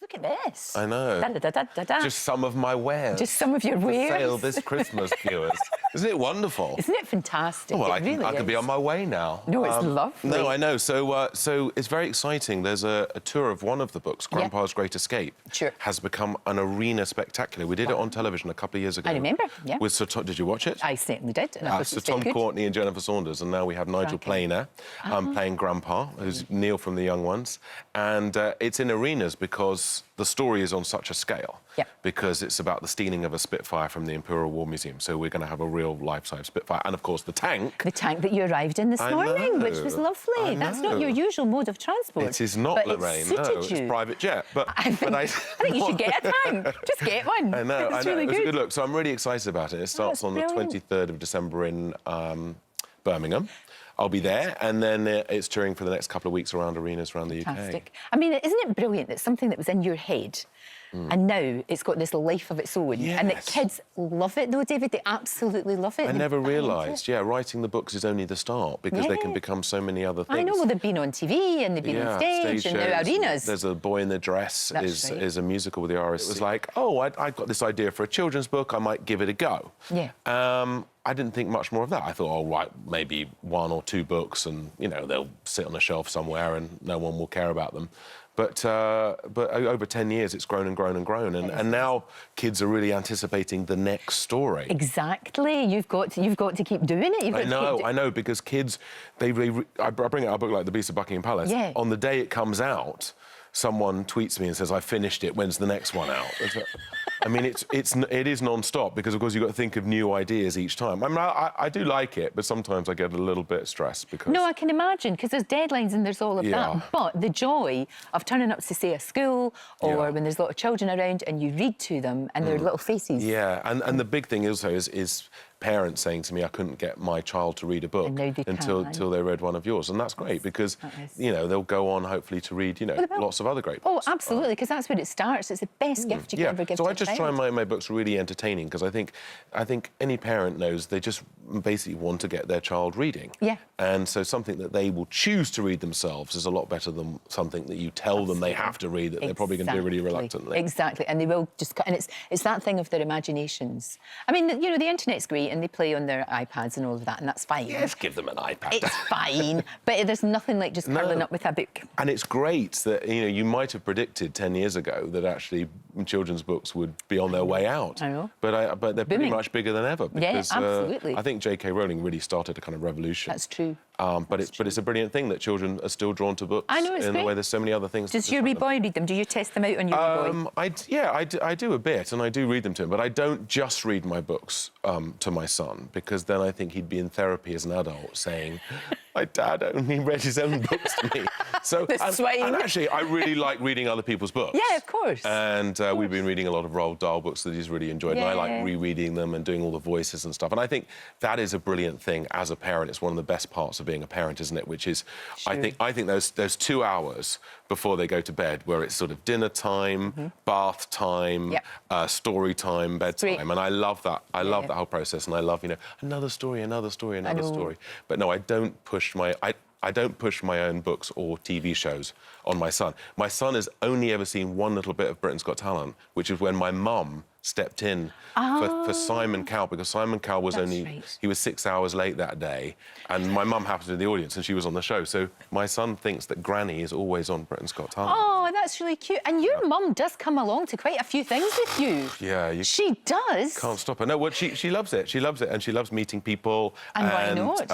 Look at this. I know. Da, da, da, da, da. Just some of my wares. Just some of your wares. For sale this Christmas, viewers. Isn't it wonderful? Isn't it fantastic? Oh, well, it I could be on my way now. No, it's lovely. No, I know. So it's very exciting. There's a tour of one of the books, Grandpa's Great Escape. Sure. Has become an arena spectacular. We did it on television a couple of years ago. I remember, yeah. With Sir Tom, did you watch it? I certainly did. And I thought Sir it was very Tom good. Courtney and Jennifer Saunders, and now we have Nigel Planer playing Grandpa, who's Neil from The Young Ones. And it's in arenas because the story is on such a scale. Yeah. Because it's about the stealing of a Spitfire from the Imperial War Museum. So we're going to have a real life-size Spitfire. And, of course, the tank. The tank that you arrived in this morning, which was lovely. That's not your usual mode of transport. It is not, Lorraine. No, it's private jet. But I think you should get a tank. Just get one. I know, It's really It's good. a good look. So I'm really excited about it. It starts on the 23rd of December in Birmingham. I'll be there, and then it's touring for the next couple of weeks around arenas around the UK. I mean, isn't it brilliant that something that was in your head and now it's got this life of its own, and that kids love it, though, David? They absolutely love it. I never realised, writing the books is only the start, because they can become so many other things. I know, well, they've been on TV and they've been on stage and now arenas. There's A Boy in the Dress is a musical with the RSC. It was like, oh, I've got this idea for a children's book, I might give it a go. Yeah. I didn't think much more of that. I thought, oh, right, maybe 1 or 2 books and, you know, they'll sit on a shelf somewhere and no one will care about them. But over 10 years, it's grown and grown and grown. And now kids are really anticipating the next story. Exactly. You've got to keep doing it. I know, because kids, I bring out a book like The Beast of Buckingham Palace. Yeah. On the day it comes out, someone tweets me and says, I finished it, when's the next one out? I mean, it is non-stop, because, of course, you've got to think of new ideas each time. I mean, I do like it, but sometimes I get a little bit stressed because... No, I can imagine, because there's deadlines and there's all of that. But the joy of turning up to, say, a school or when there's a lot of children around and you read to them and their little faces. Yeah, and the big thing also is parents saying to me, I couldn't get my child to read a book until they read one of yours. And that's great, because, you know, they'll go on, hopefully, to read, you know, lots of other great books. Oh, absolutely, because that's where it starts. It's the best gift you can ever give to a child. So I just try and make my books really entertaining, because I think any parent knows they just basically want to get their child reading. Yeah. And so something that they will choose to read themselves is a lot better than something that you tell them they have to read that they're probably going to do really reluctantly. Exactly, and they will just... And it's that thing of their imaginations. I mean, you know, the internet's great and they play on their iPads and all of that, and that's fine. Yes, give them an iPad. It's fine, but there's nothing like just curling up with a book. And it's great that, you know, you might have predicted 10 years ago that actually children's books would be on their way out. I know. But they're pretty much bigger than ever. Because, absolutely. I think J.K. Rowling really started a kind of revolution. That's true. But it's a brilliant thing that children are still drawn to books. I know, it's in great. the way there's so many other things. Does your wee boy read them? Do you test them out on your wee boy? I do a bit, and I do read them to him, but I don't just read my books to my son, because then I think he'd be in therapy as an adult saying, my dad only read his own books to me. So, and actually, I really like reading other people's books. Yeah, of course. And we've been reading a lot of Roald Dahl books that he's really enjoyed, and I like rereading them and doing all the voices and stuff. And I think that is a brilliant thing as a parent. It's one of the best parts of being a parent, isn't it? Which is, I think those 2 hours before they go to bed, where it's sort of dinner time, bath time, story time, bedtime, and I love that. I love that whole process, and I love, you know, another story, another story, another story. But no, I don't push I don't push my own books or TV shows on my son. My son has only ever seen one little bit of Britain's Got Talent, which is when my mum stepped in for Simon Cowell, because Simon Cowell was he was 6 hours late that day, and my mum happened to be in the audience and she was on the show. So my son thinks that Granny is always on Britain's Got Talent. Oh, that's really cute. And your mum does come along to quite a few things with you. Yeah. She does. Can't stop her. No, well, she loves it. She loves it, and she loves meeting people. And why not?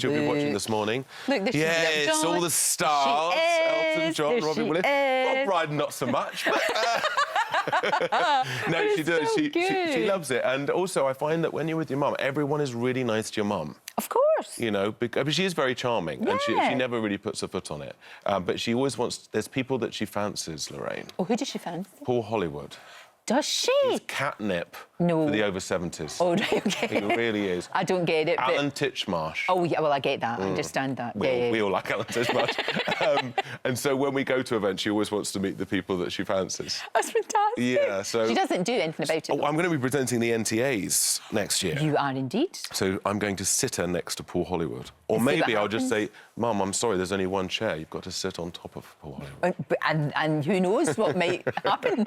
She'll be watching this morning. Look, it's all the stars. Elton John, Robin Williams. Bob Brydon, not so much. But, no, she does. She loves it. And also, I find that when you're with your mum, everyone is really nice to your mum. Of course. You know, because she is very charming, and she never really puts her foot on it. But she always wants... There's people that she fancies, Lorraine. Oh, who does she fancy? Paul Hollywood. Does she? He's catnip No. For the over 70s. Oh, right, OK. He really is. I don't get it, Alan Titchmarsh. Oh, yeah, well, I get that. I understand that. We all like Alan Titchmarsh. And so when we go to events, she always wants to meet the people that she fancies. That's fantastic. Yeah, so... She doesn't do anything about it. Oh, I'm going to be presenting the NTAs next year. You are indeed. So I'm going to sit her next to Paul Hollywood. Or maybe I'll just say, Mum, I'm sorry, there's only one chair. You've got to sit on top of Paul Hollywood. And who knows what might happen.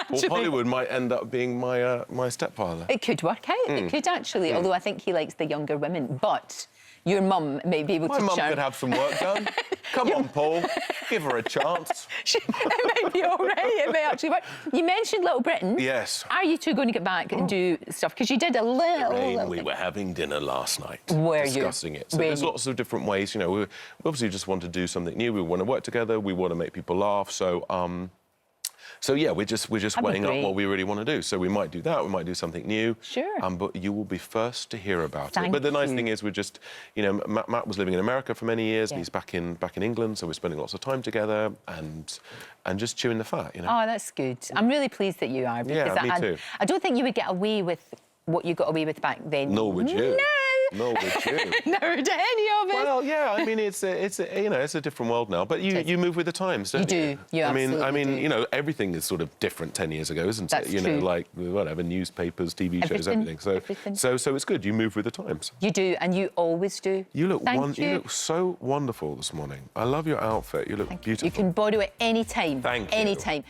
Paul Hollywood might end up being my stepfather. It could work out. It could actually, although I think he likes the younger women. But your mum may be able to My mum could have some work done. Come on, Paul. Give her a chance. It might be all right. It may actually work. You mentioned Little Britain. Yes. Are you two going to get back and do stuff? Because you did a little... We were having dinner last night. Were discussing you? it. So there's lots of different ways. You know, we obviously just want to do something new. We want to work together. We want to make people laugh. So yeah, we're just weighing up what we really want to do. So we might do that. We might do something new. Sure. But you will be first to hear about Thank it. But the nice you. thing is, we're just, you know, Matt was living in America for many years, and he's back in England. So we're spending lots of time together and just chewing the fat. You know. Oh, that's good. I'm really pleased that you are. Because Yeah, me too. I don't think you would get away with what you got away with back then. Nor would you. No. Nor would you. Never did any of it. Well, yeah. I mean, it's a different world now. But you move with the times, don't you? You do. You absolutely do. You know, everything is sort of different 10 years ago, isn't That's it? You true. know, like whatever, newspapers, TV shows, everything. So it's good. You move with the times. You do, and you always do. You look you look so wonderful this morning. I love your outfit. You look beautiful. You can borrow it any time. Thank you. Any time.